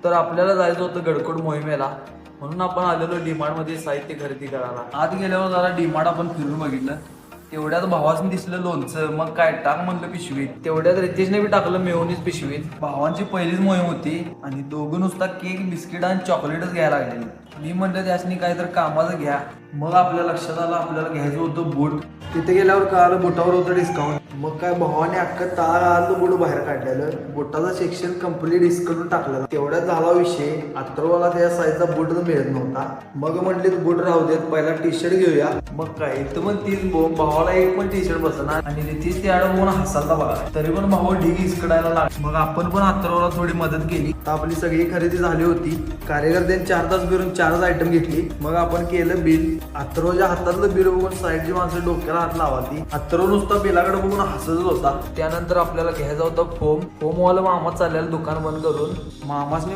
तर आपल्याला जायचं होतं गडकोट मोहिमेला, म्हणून आपण आलेलो डीमार्ट मध्ये साहित्य खरेदी करायला. आत गेल्यावर जरा डीमार्ट आपण फिरून बघितलं. तेवढ्यात भावासनी दिसलं लोणचं, मग काय टाक म्हणलं पिशवीत. तेवढ्यात रितेशने बी टाकलं मेयोनीज पिशवीत. भावांची पहिलीच मोहीम होती आणि दोघं नुसता केक, बिस्किट आणि चॉकलेटच घ्यायला लागलेली. मी म्हणलं त्यासनी काहीतरी कामाचं घ्या. मग आपल्या लक्षात आलं आपल्याला घ्यायचं होतं बूट. तिथे गेल्यावर कळालं बुटावर होतं डिस्काउंट. मग काय भावाने अख्खं आलं बूट बाहेर काढलेलं. बुटाचं सेक्शन कम्प्लीट डिस्काउंट टाकलं. तेवढ्यात झाला विषय, अथर्वला त्या साईजचा बूट मिळत नव्हता. मग म्हटले बूट राहू देत, पहिला टी शर्ट घेऊया. मग काय इथं पण तीच बोंब, भावाला एक पण टी शर्ट बसणार आणि रितेश ते आड बघून हसालता बघा. तरी पण भाऊ ढीग इस्कडायला लागला. मग आपण पण अथर्वला थोडी मदत केली. आपली सगळी खरेदी झाली होती. कार्यकर्त्यांनी 4 तास फिरून 4च आयटम घेतली. मग आपण केलं बिल. अथर्वच्या हातातलं बिल बघून साईडची माणसं डोक्याला हात लावाती. अथर्व नुसता बिलाकडे बघून हसतच होता. त्यानंतर आपल्याला घ्यायचा होता फोम वाला. मामा चाललेला दुकान बंद करून. मामासनी